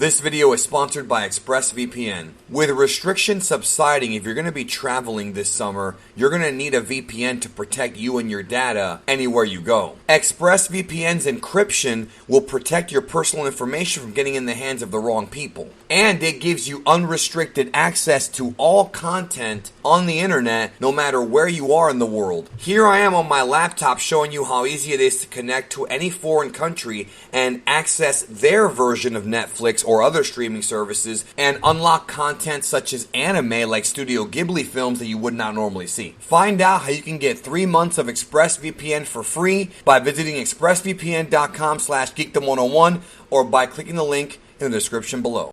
This video is sponsored by ExpressVPN. With restrictions subsiding, if you're going to be traveling this summer, you're going to need a VPN to protect you and your data anywhere you go. ExpressVPN's encryption will protect your personal information from getting in the hands of the wrong people. And it gives you unrestricted access to all content on the internet, no matter where you are in the world. Here I am on my laptop showing you how easy it is to connect to any foreign country and access their version of Netflix or other streaming services and unlock content such as anime like Studio Ghibli films that you would not normally see. Find out how you can get 3 months of ExpressVPN for free by visiting expressvpn.com/geekdom101 or by clicking the link in the description below.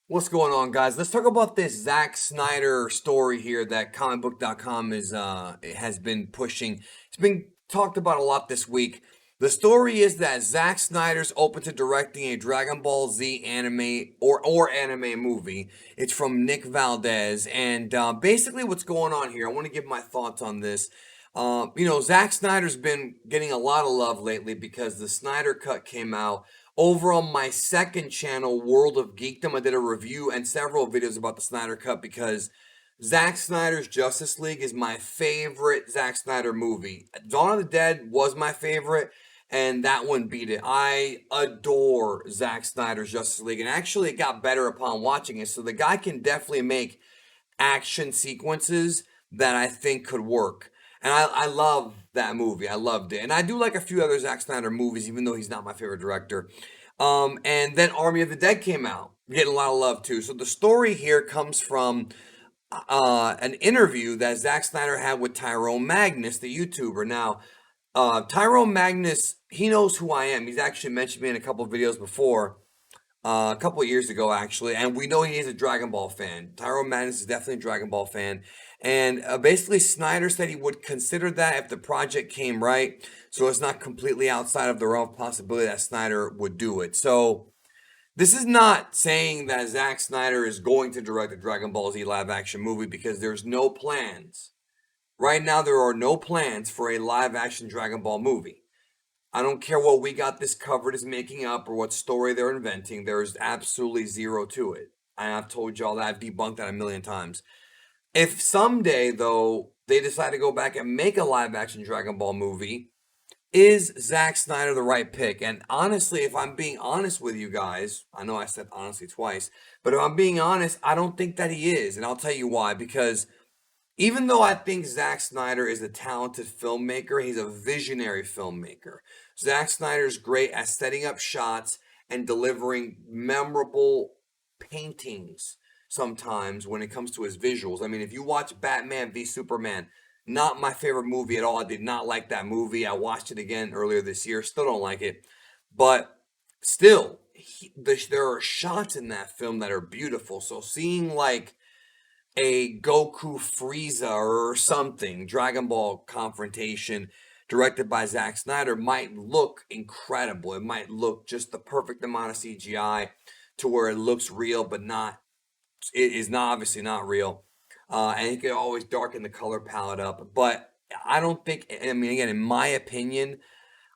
What's going on, guys? Let's talk about this Zack Snyder story here that comicbook.com has been pushing. It's been talked about a lot this week. The story is that Zack Snyder's open to directing a Dragon Ball Z anime or anime movie. It's from Nick Valdez, and basically what's going on here, I want to give my thoughts on this. Zack Snyder's been getting a lot of love lately because the Snyder Cut came out. Over on my second channel, World of Geekdom, I did a review and several videos about the Snyder Cut because Zack Snyder's Justice League is my favorite Zack Snyder movie. Dawn of the Dead was my favorite, and that one beat it. I adore Zack Snyder's Justice League, and actually it got better upon watching it. So the guy can definitely make action sequences that I think could work. And I love that movie. I loved it. And I do like a few other Zack Snyder movies, even though he's not my favorite director. And then Army of the Dead came out. Getting a lot of love, too. So the story here comes from an interview that Zack Snyder had with Tyrone Magnus, the YouTuber. Now, Tyrone Magnus, he knows who I am. He's actually mentioned me in a couple of videos before. A couple of years ago, actually, and we know he is a Dragon Ball fan. Tyrone Magnus is definitely a Dragon Ball fan, and basically Snyder said he would consider that if the project came right, so it's not completely outside of the realm of possibility that Snyder would do it. So this is not saying that Zack Snyder is going to direct a Dragon Ball Z live-action movie because there's no plans. Right now, there are no plans for a live-action Dragon Ball movie. I don't care what We Got This Covered is making up or what story they're inventing. There's absolutely zero to it. And I've told y'all that. I've debunked that a million times. If someday, though, they decide to go back and make a live-action Dragon Ball movie, is Zack Snyder the right pick? And honestly, if I'm being honest with you guys, I know I said honestly twice, but if I'm being honest, I don't think that he is. And I'll tell you why. Because even though I think Zack Snyder is a talented filmmaker, he's a visionary filmmaker. Zack Snyder's great at setting up shots and delivering memorable paintings sometimes when it comes to his visuals. I mean, if you watch Batman v Superman, not my favorite movie at all. I did not like that movie. I watched it again earlier this year. Still don't like it. But still, there are shots in that film that are beautiful. So seeing like a Goku Frieza or something, Dragon Ball confrontation directed by Zack Snyder might look incredible. It might look just the perfect amount of CGI to where it looks real, but it is not obviously not real. And he could always darken the color palette up. But I don't think, I mean, again, in my opinion,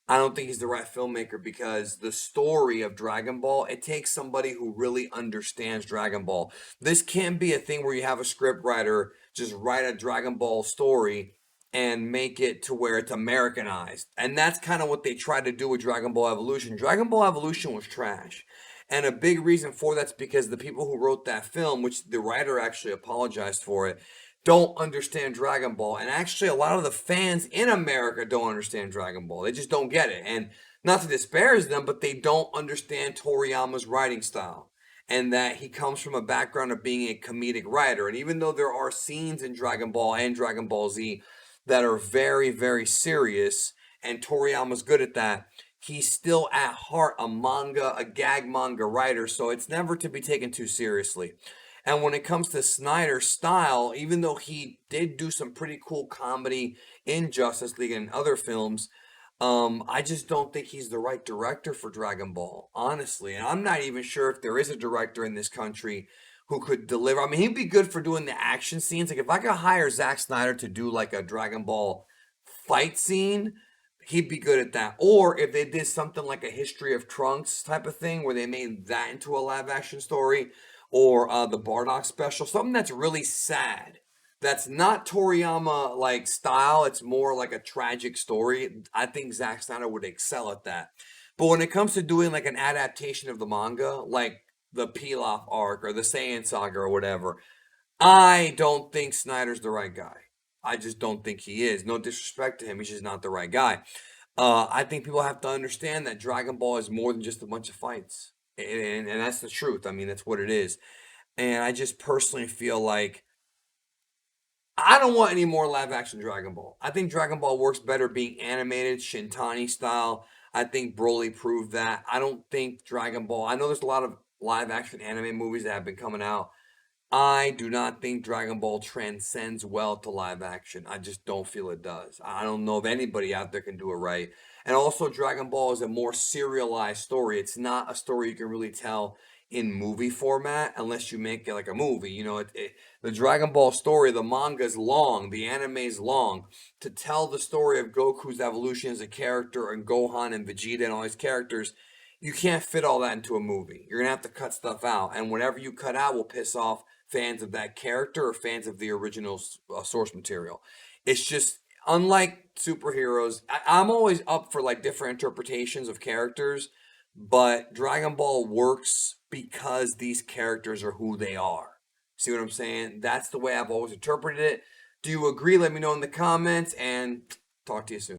I don't think he's the right filmmaker because the story of Dragon Ball, it takes somebody who really understands Dragon Ball. This can't be a thing where you have a script writer just write a Dragon Ball story and make it to where it's Americanized. And that's kind of what they tried to do with Dragon Ball Evolution. Dragon Ball Evolution was trash. And a big reason for that's because the people who wrote that film, which the writer actually apologized for it, don't understand Dragon Ball. And actually, a lot of the fans in America don't understand Dragon Ball. They just don't get it. And not to disparage them, but they don't understand Toriyama's writing style. And that he comes from a background of being a comedic writer. And even though there are scenes in Dragon Ball and Dragon Ball Z that are very, very serious, and Toriyama's good at that, he's still at heart a gag manga writer. So it's never to be taken too seriously. And when it comes to Snyder's style, even though he did do some pretty cool comedy in Justice League and other films, I just don't think he's the right director for Dragon Ball, honestly. And I'm not even sure if there is a director in this country who could deliver. I mean, he'd be good for doing the action scenes. Like, if I could hire Zack Snyder to do like a Dragon Ball fight scene, He'd be good at that. Or if they did something like a History of Trunks type of thing, where they made that into a live action story, or the Bardock special, something that's really sad. That's not Toriyama like style. It's more like a tragic story. I think Zack Snyder would excel at that. But when it comes to doing like an adaptation of the manga, like the Pilaf arc or the Saiyan saga or whatever, I don't think Snyder's the right guy. I just don't think he is. No disrespect to him, he's just not the right guy. I think people have to understand that Dragon Ball is more than just a bunch of fights, and that's the truth. I mean, that's what it is. And I just personally feel like I don't want any more live action Dragon Ball. I think Dragon Ball works better being animated, Shintani style. I think Broly proved that. I don't think Dragon Ball. I know there's a lot of live action anime movies that have been coming out. I do not think Dragon Ball transcends well to live action. I just don't feel it does. I don't know if anybody out there can do it right. And also, Dragon Ball is a more serialized story. It's not a story you can really tell in movie format unless you make it like a movie. You know, the Dragon Ball story, the manga is long, the anime is long. To tell the story of Goku's evolution as a character and Gohan and Vegeta and all these characters, you can't fit all that into a movie. You're gonna have to cut stuff out, and whatever you cut out will piss off fans of that character or fans of the original source material. It's just unlike superheroes. I'm always up for like different interpretations of characters, but Dragon Ball works because these characters are who they are. See what I'm saying? That's the way I've always interpreted it. Do you agree? Let me know in the comments and talk to you soon.